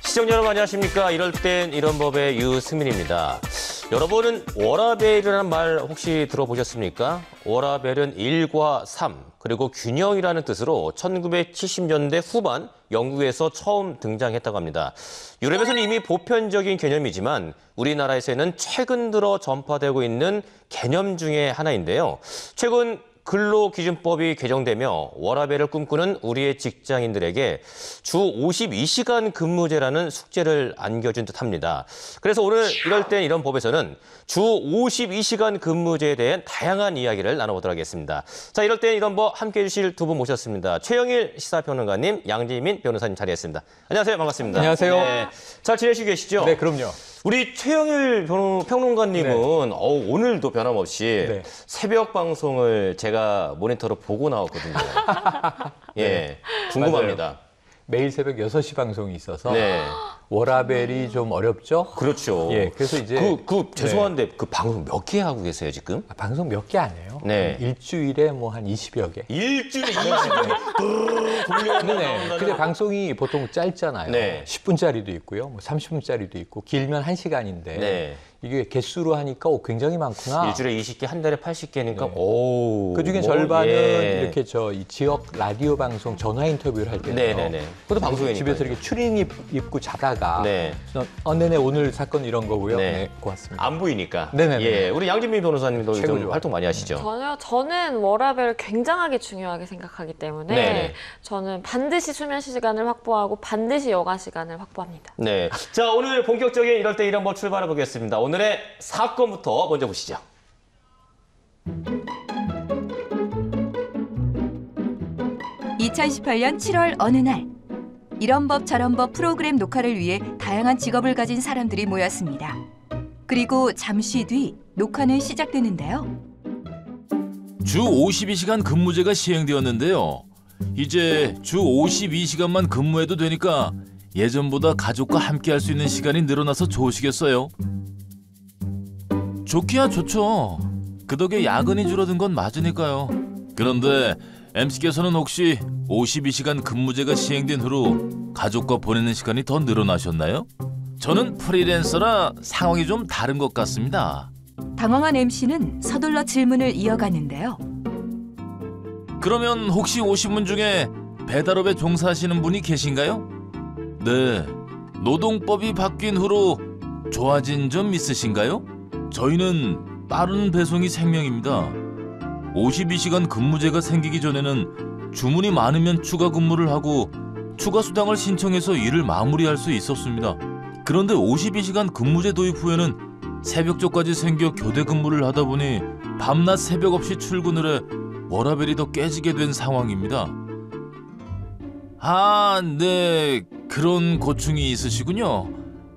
시청자 여러분 안녕하십니까. 이럴 땐 이런 법의 유승민입니다. 여러분은 워라밸이라는 말 혹시 들어보셨습니까? 워라밸은 1과 3 그리고 균형이라는 뜻으로 1970년대 후반 영국에서 처음 등장했다고 합니다. 유럽에서는 이미 보편적인 개념이지만 우리나라에서는 최근 들어 전파되고 있는 개념 중에 하나인데요. 최근 근로기준법이 개정되며 워라밸을 꿈꾸는 우리의 직장인들에게 주 52시간 근무제라는 숙제를 안겨준 듯합니다. 그래서 오늘 이럴 땐 이런 법에서는 주 52시간 근무제에 대한 다양한 이야기를 나눠보도록 하겠습니다. 자, 이럴 땐 이런 법 함께해 주실 두 분 모셨습니다. 최영일 시사평론가님, 양지민 변호사님 자리했습니다. 안녕하세요. 반갑습니다. 안녕하세요. 네, 잘 지내시고 계시죠? 네, 그럼요. 우리 최영일 평론가님은 네. 오늘도 변함없이 네. 새벽 방송을 제가 모니터로 보고 나왔거든요. 예, 네. 궁금합니다. 맞아요. 매일 새벽 6시 방송이 있어서 네. 워라밸이 좀 어렵죠? 그렇죠. 예, 그래서 이제 죄송한데 그 방송 몇 개 하고 계세요, 지금? 방송 몇 개 안 해요. 네. 일주일에 뭐 한 20여 개. 일주일에 20개 돌려서 네. 근데 방송이 보통 짧잖아요. 네. 10분짜리도 있고요. 뭐 30분짜리도 있고 길면 1시간인데 네. 이게 개수로 하니까 굉장히 많구나. 일주일에 20개, 한 달에 80개니까 네. 오. 그중에 절반은 이렇게 이 지역 라디오 방송 전화 인터뷰를 할 때요. 네네네. 그것도 방송이니까. 집에서 이렇게 추리닝 입고 자다가 네. 네네 오늘 사건 이런 거고요. 네. 네, 고맙습니다. 안 보이니까. 네네네. 예, 우리 양진민 변호사님도 좀 최고죠. 활동 많이 하시죠? 저는 워라밸을 굉장하게 중요하게 생각하기 때문에 네네. 저는 반드시 수면 시간을 확보하고 반드시 여가 시간을 확보합니다. 네. 자, 오늘 본격적인 이럴 때 이런 법 출발해 보겠습니다. 오늘의 사건부터 먼저 보시죠. 2018년 7월 어느 날 이런 법 저런 법 프로그램 녹화를 위해 다양한 직업을 가진 사람들이 모였습니다. 그리고 잠시 뒤 녹화는 시작되는데요. 주 52시간 근무제가 시행되었는데요. 이제 주 52시간만 근무해도 되니까 예전보다 가족과 함께 할 수 있는 시간이 늘어나서 좋으시겠어요? 좋기야 좋죠. 그 덕에 야근이 줄어든 건 맞으니까요. 그런데 MC께서는 혹시 52시간 근무제가 시행된 후로 가족과 보내는 시간이 더 늘어나셨나요? 저는 프리랜서라 상황이 좀 다른 것 같습니다. 당황한 MC는 서둘러 질문을 이어갔는데요. 그러면 혹시 오신 분 중에 배달업에 종사하시는 분이 계신가요? 네, 노동법이 바뀐 후로 좋아진 점 있으신가요? 저희는 빠른 배송이 생명입니다. 52시간 근무제가 생기기 전에는 주문이 많으면 추가 근무를 하고 추가 수당을 신청해서 일을 마무리할 수 있었습니다. 그런데 52시간 근무제 도입 후에는 새벽조까지 생겨 교대 근무를 하다 보니 밤낮 새벽 없이 출근을 해 워라밸이 더 깨지게 된 상황입니다. 아, 네, 그런 고충이 있으시군요.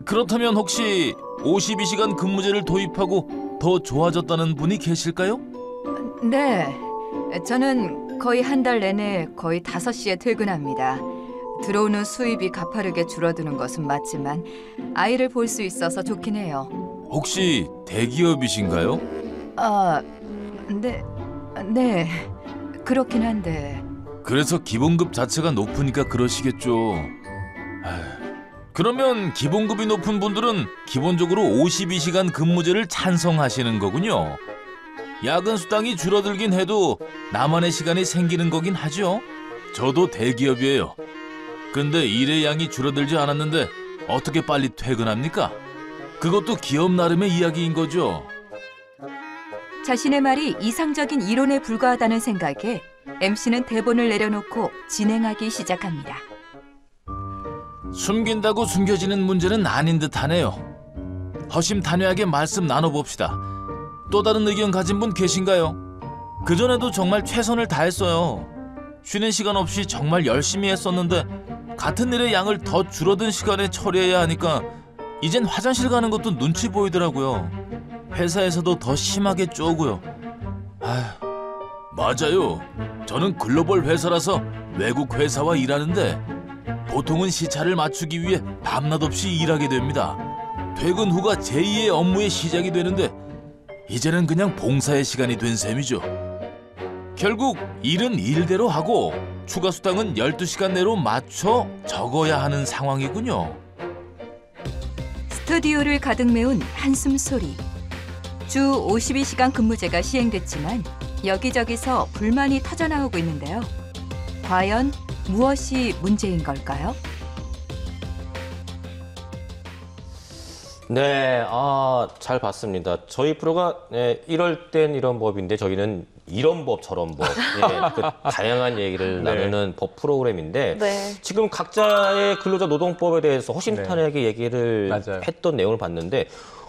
그렇다면 혹시 52시간 근무제를 도입하고 더 좋아졌다는 분이 계실까요? 네, 저는 거의 한 달 내내 거의 5시에 퇴근합니다. 들어오는 수입이 가파르게 줄어드는 것은 맞지만 아이를 볼 수 있어서 좋긴 해요. 혹시 대기업이신가요? 아, 네, 그렇긴 한데. 그래서 기본급 자체가 높으니까 그러시겠죠. 그러면 기본급이 높은 분들은 기본적으로 52시간 근무제를 찬성하시는 거군요. 야근 수당이 줄어들긴 해도 나만의 시간이 생기는 거긴 하죠. 저도 대기업이에요. 근데 일의 양이 줄어들지 않았는데 어떻게 빨리 퇴근합니까? 그것도 기업 나름의 이야기인 거죠. 자신의 말이 이상적인 이론에 불과하다는 생각에 MC는 대본을 내려놓고 진행하기 시작합니다. 숨긴다고 숨겨지는 문제는 아닌 듯하네요. 허심탄회하게 말씀 나눠봅시다. 또 다른 의견 가진 분 계신가요? 그전에도 정말 최선을 다했어요. 쉬는 시간 없이 정말 열심히 했었는데 같은 일의 양을 더 줄어든 시간에 처리해야 하니까 이젠 화장실 가는 것도 눈치 보이더라고요. 회사에서도 더 심하게 쪼고요. 맞아요. 저는 글로벌 회사라서 외국 회사와 일하는데 보통은 시차를 맞추기 위해 밤낮 없이 일하게 됩니다. 퇴근 후가 제2의 업무의 시작이 되는데 이제는 그냥 봉사의 시간이 된 셈이죠. 결국 일은 일대로 하고 추가 수당은 12시간 내로 맞춰 적어야 하는 상황이군요. 스튜디오를 가득 메운 한숨 소리. 주 52시간 근무제가 시행됐지만 여기저기서 불만이 터져나오고 있는데요. 과연 무엇이 문제인 걸까요? 네, 잘 봤습니다. 저희 프로가 이럴 땐 이런 법인데 저희는 이런 법 저런 법 그 다양한 얘기를 나누는 법 프로그램인데 네. 지금 각자의 근로자 노동법에 대해서 허심탄회하게 얘기를 맞아요. 했던 내용을 봤는데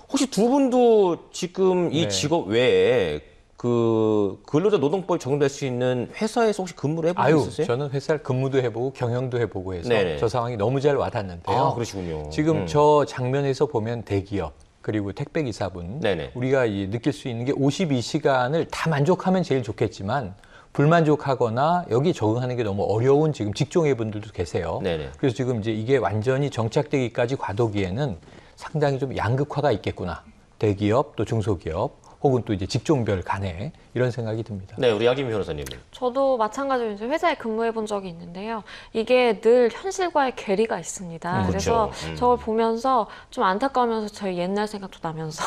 혹시 두 분도 지금 이 네. 직업 외에 그 근로자 노동법이 적용될 수 있는 회사에서 혹시 근무를 해본 적 아유, 있으세요? 저는 회사 근무도 해보고 경영도 해보고 해서 네네. 저 상황이 너무 잘 와닿는데요. 그러시군요. 지금 저 장면에서 보면 대기업 그리고 택배기사분 네네. 우리가 느낄 수 있는 게 52시간을 다 만족하면 제일 좋겠지만 불만족하거나 여기 적응하는 게 너무 어려운 지금 직종의 분들도 계세요. 네네. 그래서 지금 이제 이게 완전히 정착되기까지 과도기에는 상당히 좀 양극화가 있겠구나. 대기업 또 중소기업 혹은 또 이제 직종별 간에 이런 생각이 듭니다. 네, 우리 양김 변호사님. 저도 마찬가지로 이제 회사에 근무해 본 적이 있는데요. 이게 늘 현실과의 괴리가 있습니다. 그래서 그렇죠. 저걸 보면서 좀 안타까우면서 저희 옛날 생각도 나면서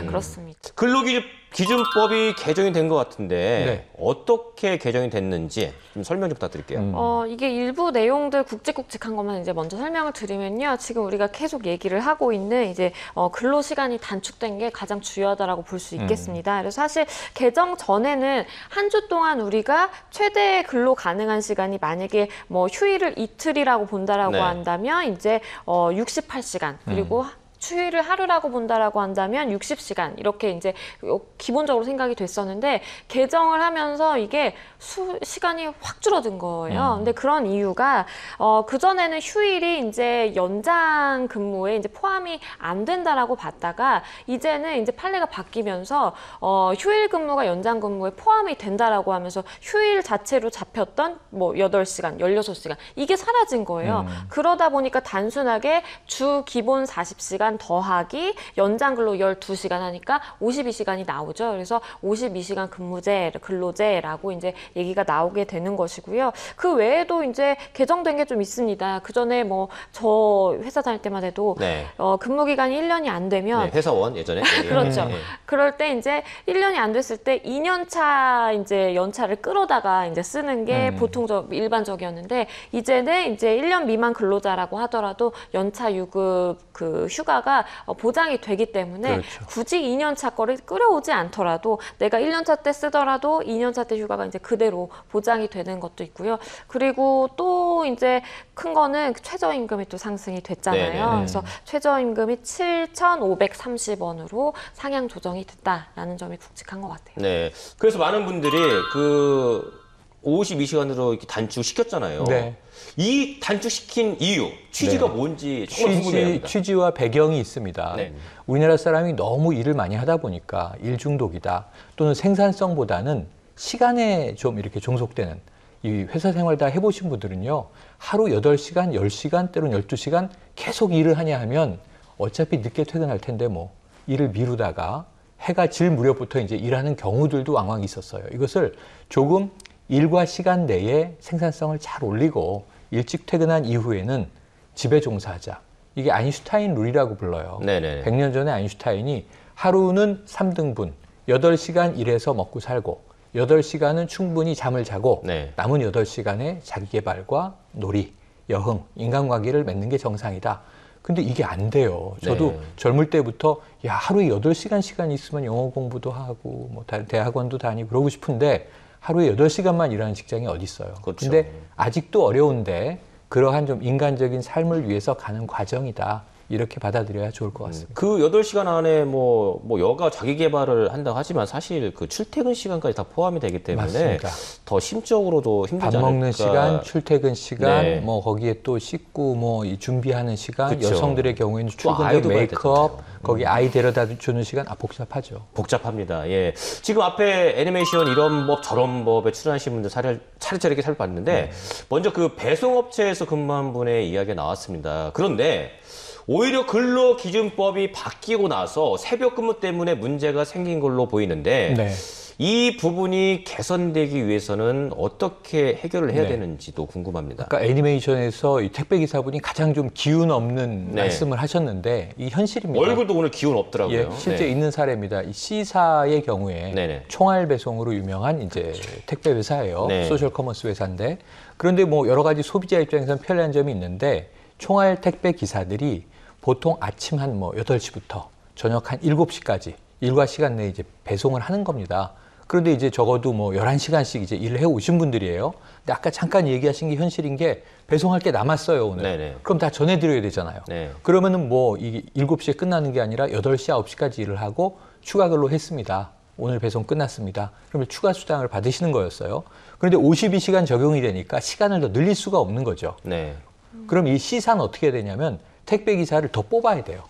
그렇습니다. 근로기준법이 개정이 된 것 같은데 네. 어떻게 개정이 됐는지 좀 설명 좀 부탁드릴게요. 이게 일부 내용들 굵직굵직한 것만 이제 먼저 설명을 드리면요. 지금 우리가 계속 얘기를 하고 있는 이제 근로 시간이 단축된 게 가장 중요하다라고 볼 수 있겠습니다. 그래서 사실 개정 전에는 한 주 동안 우리가 최대 근로 가능한 시간이 만약에 뭐 휴일을 이틀이라고 본다라고 네. 한다면 이제 68시간 그리고 휴일을 하루라고 본다라고 한다면 60시간 이렇게 이제 기본적으로 생각이 됐었는데 개정을 하면서 이게 시간이 확 줄어든 거예요. 근데 그런 이유가 그전에는 휴일이 이제 연장 근무에 이제 포함이 안 된다라고 봤다가 이제는 이제 판례가 바뀌면서 휴일 근무가 연장 근무에 포함이 된다라고 하면서 휴일 자체로 잡혔던 뭐 8시간, 16시간 이게 사라진 거예요. 그러다 보니까 단순하게 주 기본 40시간 더하기 연장 근로 12시간 하니까 52시간이 나오죠. 그래서 52시간 근무제, 근로제라고 이제 얘기가 나오게 되는 것이고요. 그 외에도 이제 개정된 게 좀 있습니다. 그 전에 뭐 저 회사 다닐 때만 해도 네. 근무 기간이 1년이 안 되면 네, 회사원 예전에. 그렇죠. 네. 그럴 때 이제 1년이 안 됐을 때 2년차 이제 연차를 끌어다가 이제 쓰는 게 보통 일반적이었는데 이제는 이제 1년 미만 근로자라고 하더라도 연차 유급 그 휴가가 보장이 되기 때문에 그렇죠. 굳이 2년차 거를 끌어오지 않더라도 내가 1년차 때 쓰더라도 2년차 때 휴가가 이제 그대로 보장이 되는 것도 있고요. 그리고 또 이제 큰 거는 최저임금이 또 상승이 됐잖아요. 네네. 그래서 최저임금이 7,530원으로 상향 조정이 됐다라는 점이 굵직한 것 같아요. 네. 그래서 많은 분들이 그 52시간으로 이렇게 단축시켰잖아요. 네. 이 단축시킨 이유, 취지가 네. 뭔지 정말 궁금해합니다. 취지와 배경이 있습니다. 네. 우리나라 사람이 너무 일을 많이 하다 보니까 일 중독이다 또는 생산성보다는 시간에 좀 이렇게 종속되는 이 회사 생활 다 해보신 분들은요. 하루 8시간, 10시간, 때로는 12시간 계속 일을 하냐 하면 어차피 늦게 퇴근할 텐데 뭐 일을 미루다가 해가 질 무렵부터 이제 일하는 경우들도 왕왕 있었어요. 이것을 조금 일과 시간 내에 생산성을 잘 올리고 일찍 퇴근한 이후에는 집에 종사하자. 이게 아인슈타인 룰이라고 불러요. 네네. 100년 전에 아인슈타인이 하루는 3등분, 8시간 일해서 먹고 살고 8시간은 충분히 잠을 자고 네. 남은 8시간에 자기 개발과 놀이, 여흥, 인간관계를 맺는 게 정상이다. 근데 이게 안 돼요. 저도 네. 젊을 때부터 야, 하루에 8시간 시간이 있으면 영어 공부도 하고 뭐 대학원도 다니고 그러고 싶은데 하루에 8시간만 일하는 직장이 어디 있어요. 그렇죠. 근데 아직도 어려운데 그러한 좀 인간적인 삶을 위해서 가는 과정이다. 이렇게 받아들여야 좋을 것 같습니다. 그 8시간 안에 뭐 여가 자기 개발을 한다고 하지만 사실 그 출퇴근 시간까지 다 포함이 되기 때문에 맞습니다. 더 심적으로도 힘들지 밥 않을까. 먹는 시간, 출퇴근 시간, 네. 뭐 거기에 또 씻고 뭐 이 준비하는 시간, 그쵸. 여성들의 경우에는 출근 전 아이도 봐야 메이크업, 되잖아요. 거기 아이 데려다 주는 시간 복잡하죠. 복잡합니다. 예. 지금 앞에 애니메이션 이런 법 저런 법에 출연하신 분들 차례차례 이렇게 살펴봤는데 먼저 그 배송업체에서 근무한 분의 이야기가 나왔습니다. 그런데 오히려 근로기준법이 바뀌고 나서 새벽 근무 때문에 문제가 생긴 걸로 보이는데 네. 이 부분이 개선되기 위해서는 어떻게 해결을 해야 네. 되는지도 궁금합니다. 아까 애니메이션에서 이 택배 기사분이 가장 좀 기운 없는 네. 말씀을 하셨는데 이 현실입니다. 얼굴도 오늘 기운 없더라고요. 예, 실제 네. 있는 사례입니다. 이 C사의 경우에 네네. 총알 배송으로 유명한 이제 택배 회사예요. 네. 소셜 커머스 회사인데 그런데 뭐 여러 가지 소비자 입장에서는 편리한 점이 있는데 총알 택배 기사들이 보통 아침 한 뭐 8시부터 저녁 한 7시까지 일과 시간 내에 이제 배송을 하는 겁니다. 그런데 이제 적어도 뭐 11시간씩 이제 일을 해 오신 분들이에요. 근데 아까 잠깐 얘기하신 게 현실인 게 배송할 게 남았어요, 오늘. 네네. 그럼 다 전해드려야 되잖아요. 네. 그러면은 뭐 이게 7시에 끝나는 게 아니라 8시, 9시까지 일을 하고 추가 근로했습니다. 오늘 배송 끝났습니다. 그러면 추가 수당을 받으시는 거였어요. 그런데 52시간 적용이 되니까 시간을 더 늘릴 수가 없는 거죠. 네. 그럼 이 C사는 어떻게 되냐면 택배 기사를 더 뽑아야 돼요.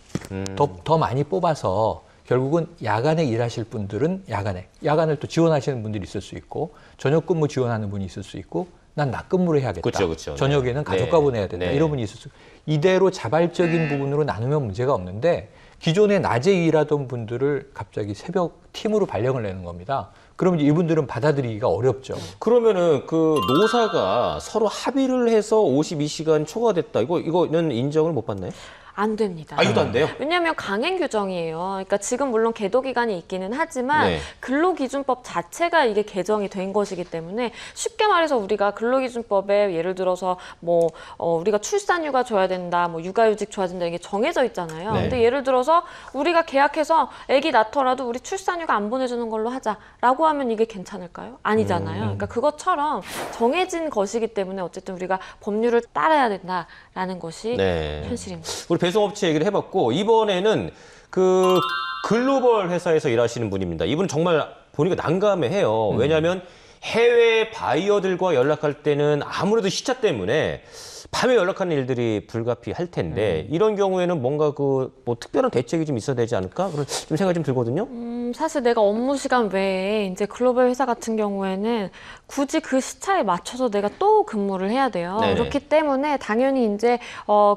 더 많이 뽑아서 결국은 야간에 일하실 분들은 야간을 또 지원하시는 분들이 있을 수 있고 저녁 근무 지원하는 분이 있을 수 있고 난 낮 근무를 해야겠다. 그쵸. 저녁에는 네. 가족과 보내야 된다. 네. 이런 분이 있을 수 있고 이대로 자발적인 부분으로 나누면 문제가 없는데 기존에 낮에 일하던 분들을 갑자기 새벽 팀으로 발령을 내는 겁니다. 그럼 이제 이분들은 받아들이기가 어렵죠. 그러면은 그 노사가 서로 합의를 해서 52시간 초과됐다. 이거는 인정을 못 받나요? 안 됩니다. 아, 이것도 안 돼요? 왜냐하면 강행 규정이에요. 그러니까 지금 물론 계도 기간이 있기는 하지만 네. 근로기준법 자체가 이게 개정이 된 것이기 때문에 쉽게 말해서 우리가 근로기준법에 예를 들어서 뭐 우리가 출산휴가 줘야 된다, 뭐 육아휴직 줘야 된다 이게 정해져 있잖아요. 네. 근데 예를 들어서 우리가 계약해서 아기 낳더라도 우리 출산휴가 안 보내주는 걸로 하자라고 하면 이게 괜찮을까요? 아니잖아요. 그러니까 그것처럼 정해진 것이기 때문에 어쨌든 우리가 법률을 따라야 된다라는 것이 네. 현실입니다. 우리 배송업체 얘기를 해봤고 이번에는 그 글로벌 회사에서 일하시는 분입니다. 이분 정말 보니까 난감해해요. 왜냐하면 해외 바이어들과 연락할 때는 아무래도 시차 때문에 밤에 연락하는 일들이 불가피할 텐데 이런 경우에는 뭔가 그 뭐 특별한 대책이 좀 있어야 되지 않을까? 그런 좀 생각이 좀 들거든요. 사실 내가 업무 시간 외에 이제 글로벌 회사 같은 경우에는 굳이 그 시차에 맞춰서 내가 또 근무를 해야 돼요. 네네. 그렇기 때문에 당연히 이제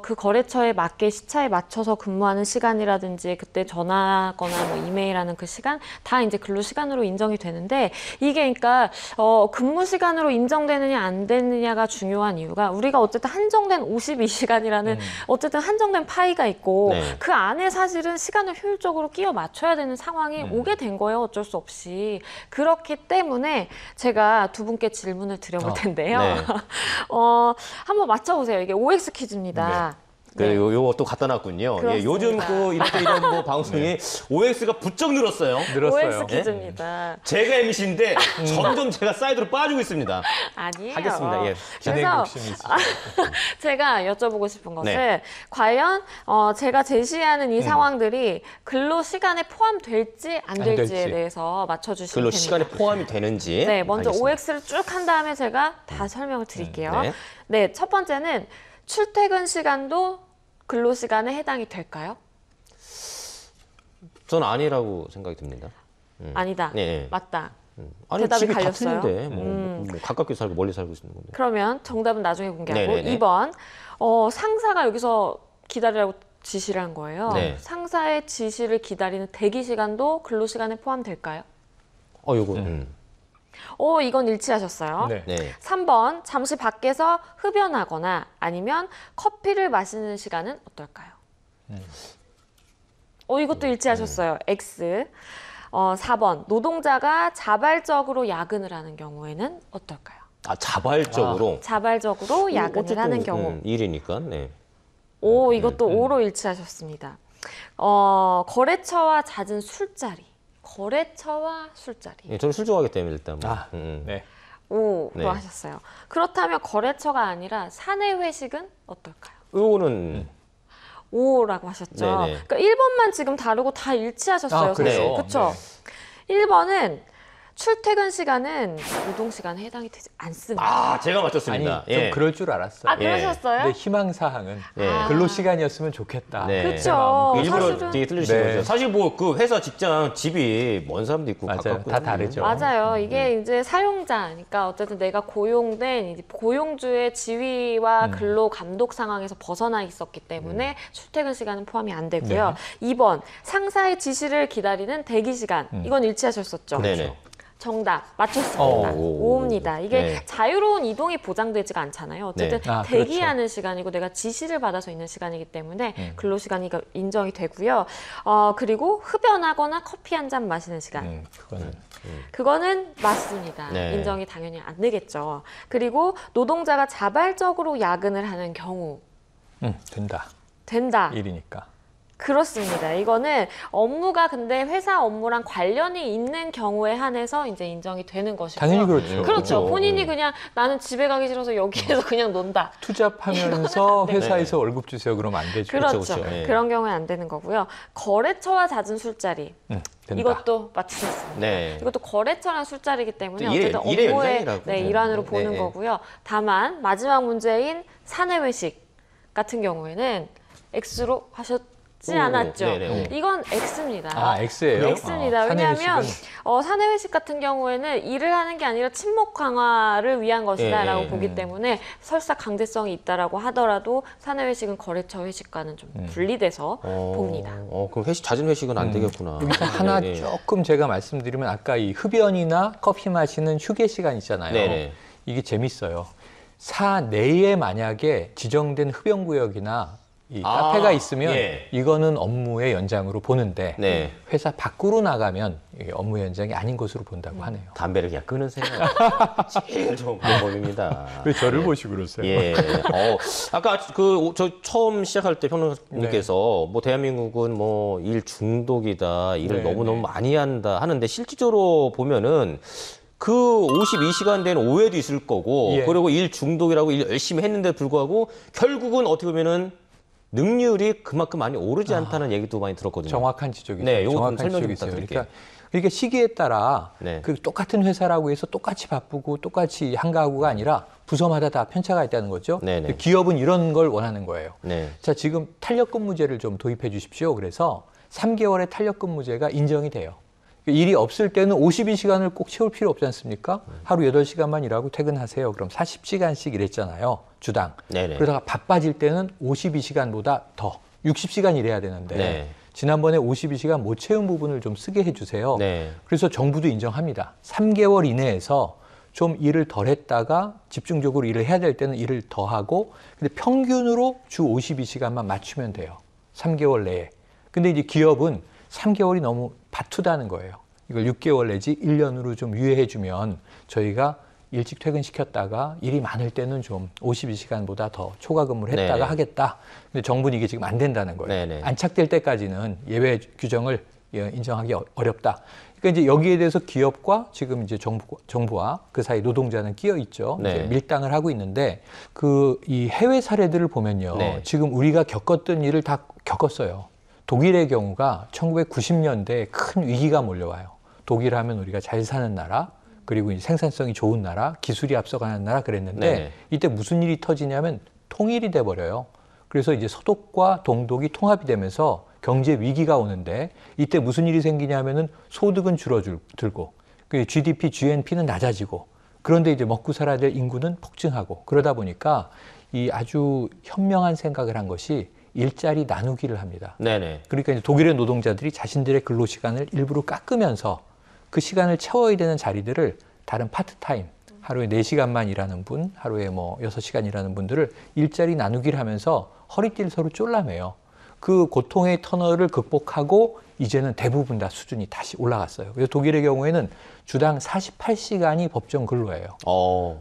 그 거래처에 맞게 시차에 맞춰서 근무하는 시간이라든지 그때 전화하거나 뭐 이메일하는 그 시간 다 이제 근로 시간으로 인정이 되는데 이게 그러니까 근무 시간으로 인정되느냐 안 되느냐가 중요한 이유가 우리가 어쨌든 한정된 52시간이라는 어쨌든 한정된 파이가 있고 네. 그 안에 사실은 시간을 효율적으로 끼워 맞춰야 되는 상황이 오게 된 거예요. 어쩔 수 없이. 그렇기 때문에 제가 두 분께 질문을 드려볼 텐데요. 네. 한번 맞춰보세요. 이게 OX 퀴즈입니다. 그 요거 또 갖다 놨군요. 예, 그렇습니다. 요즘 그 이렇게 이런 뭐 방송이 OX가 부쩍 늘었어요. 늘었어요. OX 퀴즈입니다. 제가 MC인데 점점 제가 사이드로 빠지고 있습니다. 아니에요. 하겠습니다. 예. 진행 그래서 욕심이 있어요. 제가 여쭤보고 싶은 것은 네. 과연 제가 제시하는 이 상황들이 근로 시간에 포함될지 안 될지에 될지. 대해서 맞춰주시면 근로 됩니다. 시간에 포함이 되는지. 네, 먼저 알겠습니다. OX를 쭉 한 다음에 제가 다 설명을 드릴게요. 네. 네, 첫 번째는 출퇴근 시간도 근로 시간에 해당이 될까요? 전 아니라고 생각이 듭니다. 아니다. 네. 맞다. 아니 대답이 집이 갈렸어요? 같은데 뭐 가깝게 살고 멀리 살고 있는 건데. 그러면 정답은 나중에 공개하고 네네네. 2번 상사가 여기서 기다리라고 지시를 한 거예요. 네. 상사의 지시를 기다리는 대기 시간도 근로 시간에 포함될까요? 요거. 이건 일치하셨어요. 네. 네. 3번 잠시 밖에서 흡연하거나 아니면 커피를 마시는 시간은 어떨까요? 이것도 일치하셨어요. X. 4번 노동자가 자발적으로 야근을 하는 경우에는 어떨까요? 자발적으로. 자발적으로 야근을 어쨌든, 하는 경우. 일이니까. 네. 오, 이것도 O로 일치하셨습니다. 거래처와 잦은 술자리. 거래처와 술자리. 예, 저는 술 좋아하기 때문에 일단. 뭐. 네. O로 네. 하셨어요. 그렇다면 거래처가 아니라 사내 회식은 어떨까요? 요거는 O라고 하셨죠. 네네. 그러니까 1번만 지금 다르고 다 일치하셨어요. 아, 그래요? 그렇죠? 1번은 출퇴근 시간은 노동 시간에 해당이 되지 않습니다. 제가 맞췄습니다. 아니 좀 그럴 줄 알았어요. 그러셨어요? 근데 희망 사항은 예. 근로 시간이었으면 좋겠다. 네. 그렇죠. 일부러 사실은- 되게 틀리신 네. 거죠. 사실 뭐 그 회사 직장 집이 먼 사람도 있고 맞아요. 가깝고 다 다르죠. 맞아요. 이게 이제 사용자니까 어쨌든 내가 고용된 이제 고용주의 지위와 근로 감독 상황에서 벗어나 있었기 때문에 출퇴근 시간은 포함이 안 되고요. 2번 상사의 지시를 기다리는 대기 시간. 이건 일치하셨었죠. 네네. 정답 맞췄습니다. 오. 5입니다. 이게 네. 자유로운 이동이 보장되지가 않잖아요. 어쨌든 네. 대기하는 시간이고 내가 지시를 받아서 있는 시간이기 때문에 근로시간이 인정이 되고요. 그리고 흡연하거나 커피 한 잔 마시는 시간. 그거는 맞습니다. 네. 인정이 당연히 안 되겠죠. 그리고 노동자가 자발적으로 야근을 하는 경우 된다. 일이니까. 그렇습니다. 이거는 업무가 근데 회사 업무랑 관련이 있는 경우에 한해서 이제 인정이 되는 것이고요. 당연히 그렇죠. 그렇죠. 본인이 그냥 나는 집에 가기 싫어서 여기에서 그냥 논다. 투잡하면서 이거는 회사에서 월급 주세요. 그러면 안 되죠. 그렇죠. 그렇죠. 예. 그런 경우에 안 되는 거고요. 거래처와 잦은 술자리. 된다. 이것도 맞추셨습니다. 네. 이것도 거래처랑 술자리이기 때문에 또 일의 어쨌든 업무의 연장이라고. 일환으로 네, 보는 네. 거고요. 다만 마지막 문제인 사내 외식 같은 경우에는 X로 하셨지 않았죠. 네네. 이건 X입니다. 아, X예요? X입니다. 사내 왜냐하면 회식은? 사내 회식 같은 경우에는 일을 하는 게 아니라 친목 강화를 위한 것이다라고 예, 보기 때문에 설사 강제성이 있다라고 하더라도 사내 회식은 거래처 회식과는 좀 분리돼서 봅니다. 그럼 잦은 회식은 안 되겠구나. 여기서 하나 네, 네. 조금 제가 말씀드리면 아까 이 흡연이나 커피 마시는 휴게 시간 있잖아요. 네네. 이게 재밌어요. 사내에 만약에 지정된 흡연구역이나 이 카페가 있으면 예. 이거는 업무의 연장으로 보는데 네. 회사 밖으로 나가면 이게 업무 연장이 아닌 것으로 본다고 하네요. 담배를 그냥 끊으세요. 제일 좋은 방법입니다. 왜 저를 보시고 그러세요? 예. 아까 저 처음 시작할 때 평론가님께서 뭐 대한민국은 뭐 일 중독이다, 일을 네, 너무너무 네. 많이 한다 하는데 실질적으로 보면은 그 52시간 된 오해도 있을 거고 예. 그리고 일 중독이라고 일 열심히 했는데 불구하고 결국은 어떻게 보면은 능률이 그만큼 많이 오르지 않다는 얘기도 많이 들었거든요. 정확한 지적이죠. 네, 요거 좀 정확한 설명 좀 지적이 있어요. 부탁드릴게요. 그러니까 시기에 따라 네. 그 똑같은 회사라고 해서 똑같이 바쁘고 똑같이 한가하고가 아니라 부서마다 다 편차가 있다는 거죠. 네네. 기업은 이런 걸 원하는 거예요. 네. 자, 지금 탄력근무제를 좀 도입해 주십시오. 그래서 3개월의 탄력근무제가 인정이 돼요. 일이 없을 때는 52시간을 꼭 채울 필요 없지 않습니까? 하루 8시간만 일하고 퇴근하세요. 그럼 40시간씩 일했잖아요. 주당. 네네. 그러다가 바빠질 때는 52시간보다 더 60시간 일해야 되는데 네. 지난번에 52시간 못 채운 부분을 좀 쓰게 해주세요. 네. 그래서 정부도 인정합니다. 3개월 이내에서 좀 일을 덜 했다가 집중적으로 일을 해야 될 때는 일을 더 하고 근데 평균으로 주 52시간만 맞추면 돼요. 3개월 내에. 근데 이제 기업은 3개월이 너무 바투다는 거예요. 이걸 6개월 내지 1년으로 좀 유예해주면 저희가 일찍 퇴근시켰다가 일이 많을 때는 좀 52시간보다 더 초과 근무를 했다가 네네. 하겠다. 근데 정부는 이게 지금 안 된다는 거예요. 네네. 안착될 때까지는 예외 규정을 인정하기 어렵다. 그러니까 이제 여기에 대해서 기업과 지금 이제 정부와 그 사이 노동자는 끼어 있죠. 네. 이제 밀당을 하고 있는데 이 해외 사례들을 보면요. 네. 지금 우리가 겪었던 일을 다 겪었어요. 독일의 경우가 1990년대에 큰 위기가 몰려와요. 독일 하면 우리가 잘 사는 나라, 그리고 이제 생산성이 좋은 나라, 기술이 앞서가는 나라 그랬는데 네. 이때 무슨 일이 터지냐면 통일이 돼버려요. 그래서 이제 서독과 동독이 통합이 되면서 경제 위기가 오는데 이때 무슨 일이 생기냐면은 소득은 줄어들고 GDP, GNP는 낮아지고 그런데 이제 먹고 살아야 될 인구는 폭증하고 그러다 보니까 이 아주 현명한 생각을 한 것이 일자리 나누기를 합니다. 네네. 그러니까 이제 독일의 노동자들이 자신들의 근로 시간을 일부러 깎으면서 그 시간을 채워야 되는 자리들을 다른 파트타임, 하루에 4시간만 일하는 분, 하루에 뭐 6시간 일하는 분들을 일자리 나누기를 하면서 허리띠를 서로 쫄라매요. 그 고통의 터널을 극복하고 이제는 대부분 다 수준이 다시 올라갔어요. 그래서 독일의 경우에는 주당 48시간이 법정 근로예요.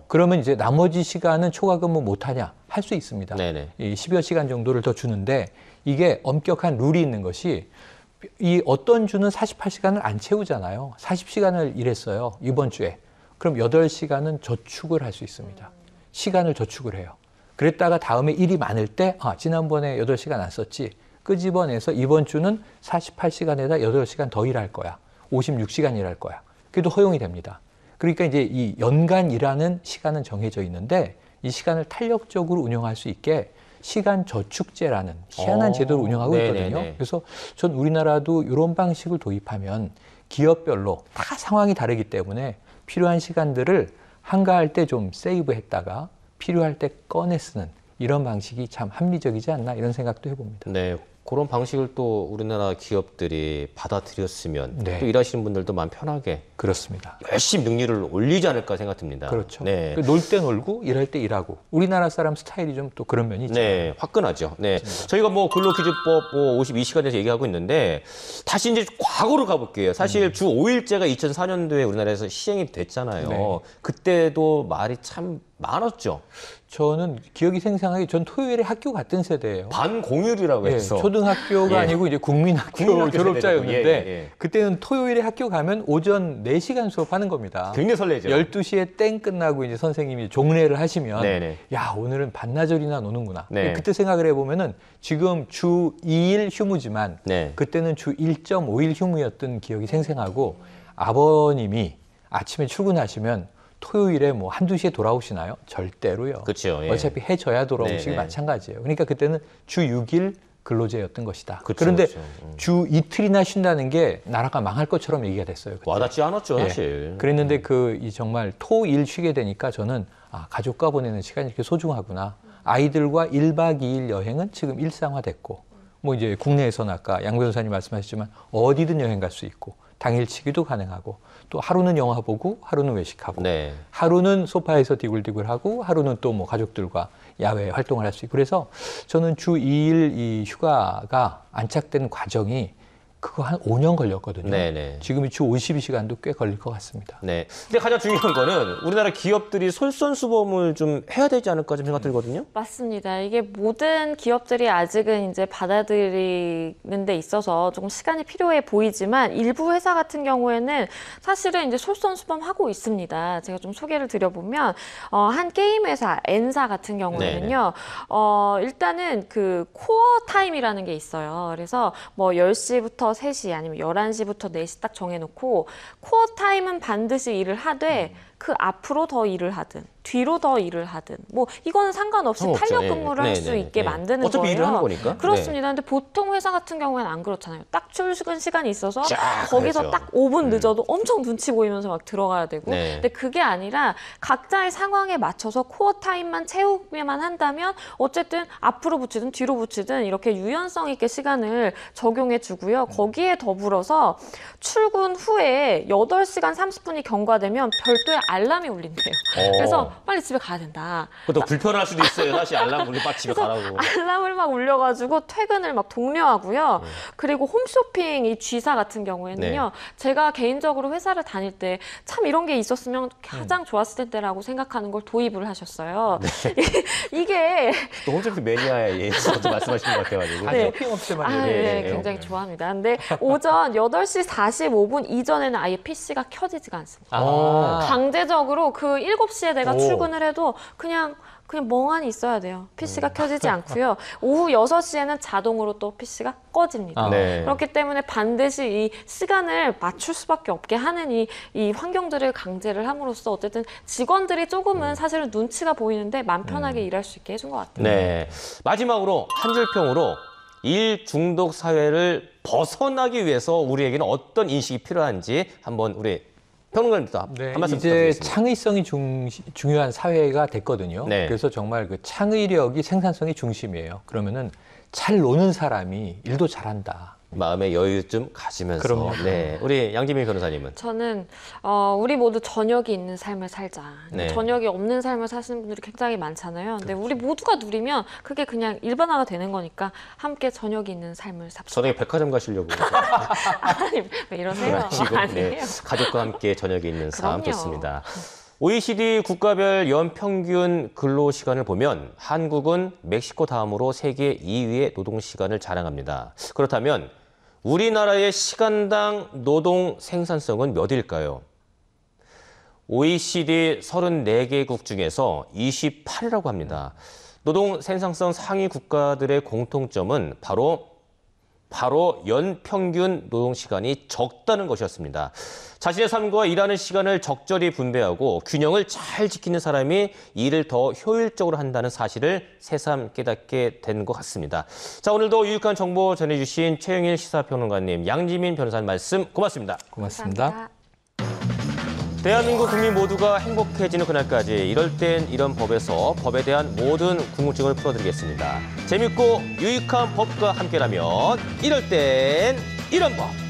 그러면 이제 나머지 시간은 초과 근무 못하냐? 할 수 있습니다. 네네. 이 10여 시간 정도를 더 주는데 이게 엄격한 룰이 있는 것이 이 어떤 주는 48시간을 안 채우잖아요. 40시간을 일했어요. 이번 주에. 그럼 8시간은 저축을 할 수 있습니다. 시간을 저축을 해요. 그랬다가 다음에 일이 많을 때 지난번에 8시간 안 썼지. 끄집어내서 이번 주는 48시간에다 8시간 더 일할 거야. 56시간 일할 거야. 그래도 허용이 됩니다. 그러니까 이제 이 연간 일하는 시간은 정해져 있는데 이 시간을 탄력적으로 운영할 수 있게 시간 저축제라는 희한한 제도를 운영하고 있거든요. 네네네. 그래서 전 우리나라도 이런 방식을 도입하면 기업별로 다 상황이 다르기 때문에 필요한 시간들을 한가할 때 좀 세이브했다가 필요할 때 꺼내 쓰는 이런 방식이 참 합리적이지 않나 이런 생각도 해봅니다. 네, 그런 방식을 또 우리나라 기업들이 받아들였으면 네. 또 일하시는 분들도 마음 편하게 그렇습니다. 열심히 능률을 올리지 않을까 생각됩니다. 그렇죠. 네. 놀 때 놀고 일할 때 일하고 우리나라 사람 스타일이 좀 또 그런 면이 있죠. 네, 화끈하죠. 네. 저희가 뭐 근로기준법 52시간에서 얘기하고 있는데 다시 이제 과거로 가볼게요. 사실 주 5일제가 2004년도에 우리나라에서 시행이 됐잖아요. 네. 그때도 말이 참 많았죠. 저는 기억이 생생하게 전 토요일에 학교 갔던 세대예요. 반공휴일이라고 예, 해서. 초등학교가 예. 아니고 이제 국민학교 국민학교 졸업자였는데 세대죠. 예, 예. 그때는 토요일에 학교 가면 오전 4시간 수업하는 겁니다. 굉장히 설레죠. 12시에 땡 끝나고 이제 선생님이 종례를 하시면 네네. 야, 오늘은 반나절이나 노는구나. 네. 그때 생각을 해보면은 지금 주 2일 휴무지만 네. 그때는 주 1.5일 휴무였던 기억이 생생하고 아버님이 아침에 출근하시면 토요일에 뭐 한두 시에 돌아오시나요? 절대로요. 그렇죠. 예. 어차피 해 져야 돌아오시기 네, 네. 마찬가지예요. 그러니까 그때는 주 6일 근로제였던 것이다. 그쵸, 그런데 그쵸. 주 이틀이나 쉰다는 게 나라가 망할 것처럼 얘기가 됐어요. 그때. 와닿지 않았죠, 예. 사실. 그랬는데 이 정말 토일 쉬게 되니까 저는 가족과 보내는 시간이 이렇게 소중하구나. 아이들과 1박 2일 여행은 지금 일상화됐고 뭐 이제 국내에서는 아까 양 변호사님 말씀하셨지만 어디든 여행 갈 수 있고 당일치기도 가능하고 또 하루는 영화 보고 하루는 외식하고 네. 하루는 소파에서 디굴디굴하고 하루는 또 뭐 가족들과 야외 활동을 할 수 있고 그래서 저는 주 2일 이 휴가가 안착된 과정이 그거 한 5년 걸렸거든요. 네네. 지금이 주 52시간도 꽤 걸릴 것 같습니다. 네. 근데 가장 중요한 거는 우리나라 기업들이 솔선수범을 좀 해야 되지 않을까 좀 생각 들거든요. 맞습니다. 이게 모든 기업들이 아직은 이제 받아들이는 데 있어서 조금 시간이 필요해 보이지만 일부 회사 같은 경우에는 사실은 이제 솔선수범하고 있습니다. 제가 좀 소개를 드려보면 한 게임 회사 N사 같은 경우에는요. 일단은 그 코어 타임이라는 게 있어요. 그래서 뭐 10시부터 3시 아니면 11시부터 4시 딱 정해놓고 코어 타임은 반드시 일을 하되 그 앞으로 더 일을 하든 뒤로 더 일을 하든 뭐 이거는 상관없이 상관없죠. 탄력 예. 근무를 할 수 있게 만드는 어차피 거예요. 일을 하는 거니까. 그렇습니다. 근데 보통 회사 같은 경우에는 안 그렇잖아요. 딱 출근 시간이 있어서 쫙 거기서 가야죠. 딱 5분 늦어도 엄청 눈치 보이면서 막 들어가야 되고 네. 근데 그게 아니라 각자의 상황에 맞춰서 코어 타임만 채우기만 한다면 어쨌든 앞으로 붙이든 뒤로 붙이든 이렇게 유연성 있게 시간을 적용해 주고요. 거기에 더불어서 출근 후에 8시간 30분이 경과되면 별도의 알람이 울린대요. 그래서 빨리 집에 가야 된다. 그것도 불편할 수도 있어요. 사실 알람 울리면 빨리 집에 가라고. 알람을 막 울려가지고 퇴근을 막 독려하고요. 그리고 홈쇼핑 이 G사 같은 경우에는요. 제가 개인적으로 회사를 다닐 때 참 이런 게 있었으면 가장 좋았을 텐데라고 생각하는 걸 도입을 하셨어요. 이게 또 홈쇼핑 매니아의 예에서 말씀하시는 것 같아가지고. 네. 쇼핑 업체만 아, 얘기해요. 네, 굉장히 좋아합니다. 근데 오전 8시 45분 이전에는 아예 PC가 켜지지가 않습니다. 강제적으로 그 7시에 내가 오. 출근을 해도 그냥 멍하니 있어야 돼요. PC가 켜지지 않고요. 오후 6시에는 자동으로 또 PC가 꺼집니다. 네. 그렇기 때문에 반드시 이 시간을 맞출 수밖에 없게 하는 이 환경들을 강제를 함으로써 어쨌든 직원들이 조금은 사실은 눈치가 보이는데 마음 편하게 일할 수 있게 해준 것 같아요. 네. 마지막으로 한 줄 평으로 일 중독 사회를 벗어나기 위해서 우리에게는 어떤 인식이 필요한지 한번 우리 평론가님부터 네, 한 말씀 이제 부탁드리겠습니다. 창의성이 중요한 사회가 됐거든요. 네. 그래서 정말 그 창의력이 생산성이 중심이에요. 그러면은 잘 노는 사람이 일도 잘한다. 마음의 여유 좀 가지면서. 그럼요. 네. 우리 양지민 변호사님은. 저는 우리 모두 저녁이 있는 삶을 살자. 네. 저녁이 없는 삶을 사시는 분들이 굉장히 많잖아요. 근데 우리 모두가 누리면 그게 그냥 일반화가 되는 거니까 함께 저녁이 있는 삶을 삽시다. 저녁에 백화점 가시려고. 아니 왜 이러세요? 지금 아니에요. 네. 가족과 함께 저녁에 있는 삶 그럼요. 좋습니다. OECD 국가별 연평균 근로시간을 보면 한국은 멕시코 다음으로 세계 2위의 노동시간을 자랑합니다. 그렇다면 우리나라의 시간당 노동 생산성은 몇일까요? OECD 34개국 중에서 28위라고 합니다. 노동 생산성 상위 국가들의 공통점은 바로 연평균 노동시간이 적다는 것이었습니다. 자신의 삶과 일하는 시간을 적절히 분배하고 균형을 잘 지키는 사람이 일을 더 효율적으로 한다는 사실을 새삼 깨닫게 된 것 같습니다. 자, 오늘도 유익한 정보 전해주신 최영일 시사평론가님, 양지민 변호사님 말씀 고맙습니다. 고맙습니다. 감사합니다. 대한민국 국민 모두가 행복해지는 그날까지 이럴 땐 이런 법에서 법에 대한 모든 궁금증을 풀어드리겠습니다. 재밌고 유익한 법과 함께라면 이럴 땐 이런 법.